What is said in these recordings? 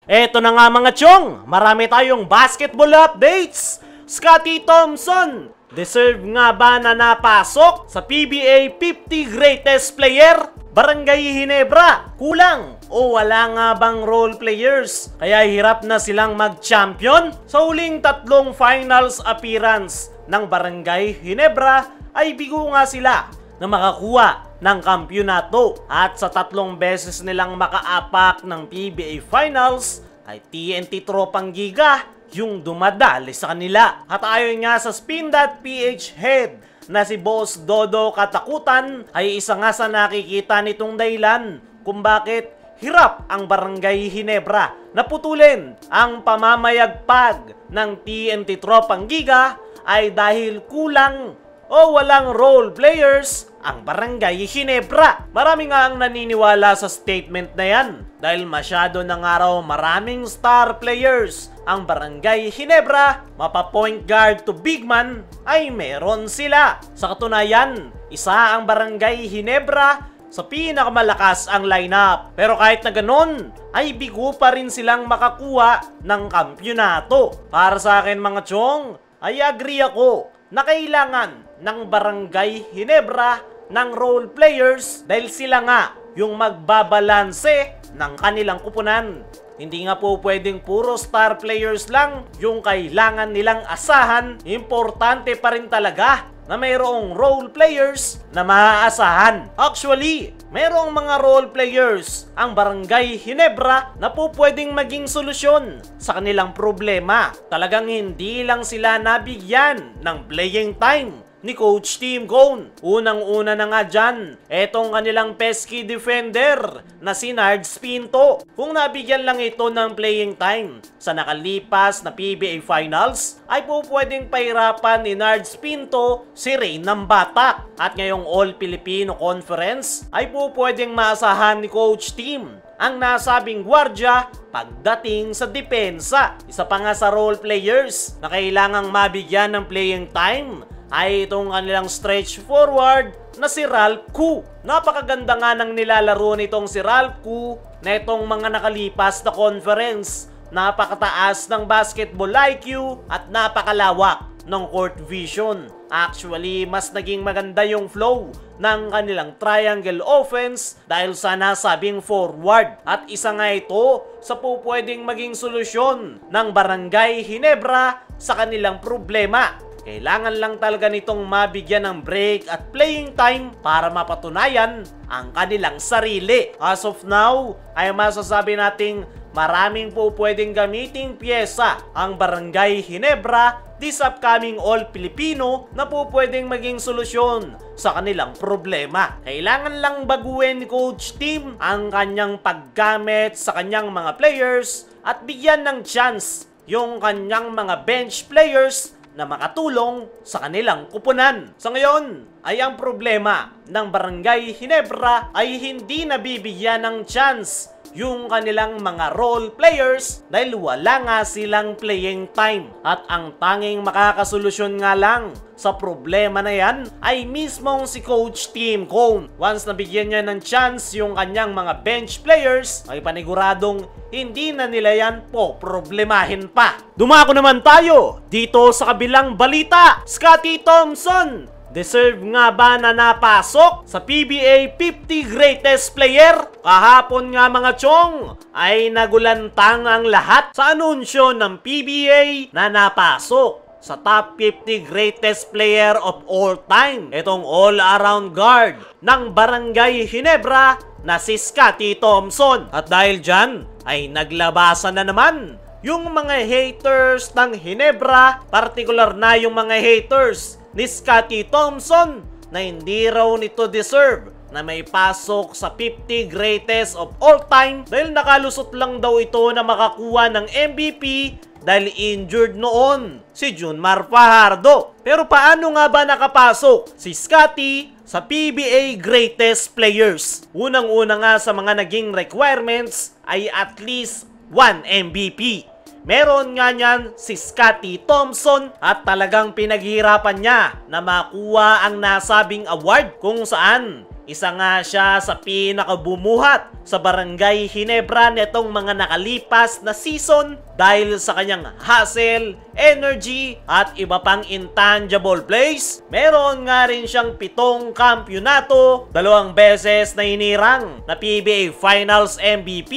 Eto na nga mga chong, marami tayong basketball updates. Scottie Thompson, deserve nga ba na napasok sa PBA 50 Greatest Player? Barangay Ginebra, kulang o wala nga bang role players? Kaya hirap na silang mag-champion? Sa huling tatlong finals appearance ng Barangay Ginebra ay bigo nga sila na makakuha ng kampyonato at sa tatlong beses nilang makaapak ng PBA Finals ay TNT Tropang Giga yung dumadali sa kanila. At ayon nga sa Spin.ph head na si Boss Dodo Katakutan ay isa nga sa nakikita nitong dahilan kung bakit hirap ang Barangay Ginebra na putulin ang pamamayagpag ng TNT Tropang Giga ay dahil kulang o walang role players ang Barangay Ginebra. Marami nga ang naniniwala sa statement na yan dahil masyado na nga raw maraming star players ang Barangay Ginebra, mapa point guard to big man ay meron sila. Sa katunayan, isa ang Barangay Ginebra sa pinakamalakas ang lineup. Pero kahit na ganun, ay bigo pa rin silang makakuha ng kampyonato. Para sa akin mga chong, ay agree ako na kailangan ng Barangay Ginebra ng role players dahil sila nga yung magbabalanse ng kanilang kupunan. Hindi nga po pwedeng puro star players lang yung kailangan nilang asahan. Importante pa rin talaga na mayroong role players na maaasahan. Actually, mayroong mga role players ang Barangay Ginebra na po pwedeng maging solusyon sa kanilang problema. Talagang hindi lang sila nabigyan ng playing time ni Coach Tim Cone. Unang-una na nga dyan, etong kanilang pesky defender na si Nards Pinto. Kung nabigyan lang ito ng playing time sa nakalipas na PBA Finals, ay po pwedeng pahirapan ni Nards Pinto si Rain ng Batak. At ngayong All-Filipino Conference, ay po pwedeng maasahan ni Coach Tim ang nasabing gwardya pagdating sa depensa. Isa pa nga sa role players na kailangang mabigyan ng playing time ay itong kanilang stretch forward na si Ralph Koo. Napakaganda nga ng nilalaro nitong si Ralph Koo na itong mga nakalipas na conference. Napakataas ng basketball IQ at napakalawak ng court vision. Actually, mas naging maganda yung flow ng kanilang triangle offense dahil sa nasabing forward. At isa nga ito sa po pwedeng maging solusyon ng Barangay Ginebra sa kanilang problema. Kailangan lang talaga nitong mabigyan ng break at playing time para mapatunayan ang kanilang sarili. As of now, ay masasabi nating maraming po pwedeng gamiting pyesa ang Barangay Ginebra this upcoming All-Filipino na po pwedeng maging solusyon sa kanilang problema. Kailangan lang baguhin ni Coach Tim ang kanyang paggamit sa kanyang mga players at bigyan ng chance yung kanyang mga bench players na makatulong sa kanilang kupunan. Sa ngayon, ay ang problema ng Barangay Ginebra ay hindi nabibigyan ng chance yung kanilang mga role players dahil wala nga silang playing time. At ang tanging makakasolusyon nga lang sa problema na yan ay mismong si Coach Tim Cone. Once nabigyan niya ng chance yung kanyang mga bench players, ay paniguradong hindi na nila yan po problemahin pa. Dumako naman tayo dito sa kabilang balita. Scottie Thompson, deserve nga ba na napasok sa PBA 50 Greatest Player? Kahapon nga mga chong ay nagulantang ang lahat sa anunsyo ng PBA na napasok sa top 50 greatest player of all time. Itong all-around guard ng Barangay Ginebra na si Scottie Thompson. At dahil dyan ay naglabasan na naman yung mga haters ng Ginebra, partikular na yung mga haters ni Scottie Thompson na hindi raw nito deserve na may pasok sa 50 greatest of all time dahil nakalusot lang daw ito na makakuha ng MVP dahil injured noon si Junmar Fajardo. Pero paano nga ba nakapasok si Scottie sa PBA Greatest Players? Unang-una nga sa mga naging requirements ay at least 1 MVP. Meron nga niyan si Scottie Thompson at talagang pinaghirapan niya na makuha ang nasabing award kung saan Isa nga siya sa pinakabumuhat sa Barangay Ginebra netong mga nakalipas na season dahil sa kanyang hustle, energy at iba pang intangible plays. Meron nga rin siyang 7 kampyonato, 2 beses na hinirang na PBA Finals MVP,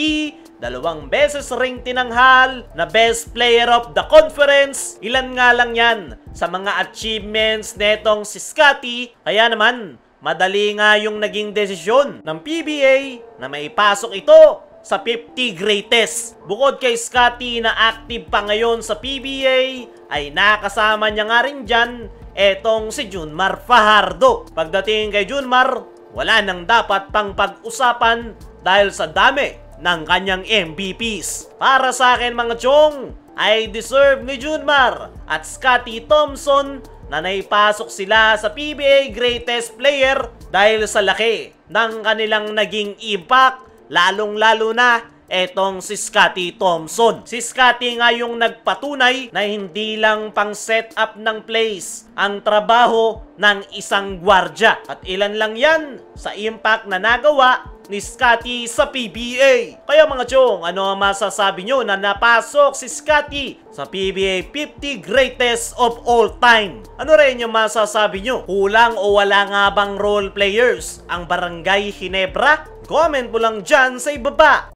2 beses ring tinanghal na Best Player of the Conference. Ilan nga lang yan sa mga achievements netong si Scottie. Kaya naman, madali nga yung naging desisyon ng PBA na maipasok ito sa 50 greatest. Bukod kay Scottie na active pa ngayon sa PBA, ay nakasama niya nga rin dyan etong si Junmar Fajardo. Pagdating kay Junmar, wala nang dapat pang pag-usapan dahil sa dami ng kanyang MVPs. Para sa akin mga chong, ay deserve ni Junmar at Scottie Thompson na naipasok sila sa PBA Greatest Player dahil sa laki ng kanilang naging impact, lalong-lalo na etong si Scottie Thompson. Si Scottie nga yung nagpatunay na hindi lang pang setup ng plays ang trabaho ng isang gwardya. At ilan lang yan sa impact na nagawa ni Scottie sa PBA. Kaya mga chong, ano ang masasabi nyo na napasok si Scottie sa PBA 50 Greatest of All Time? Ano rin yung masasabi nyo? Kulang o wala nga bang role players ang Barangay Ginebra? Comment mo lang dyan sa ibaba.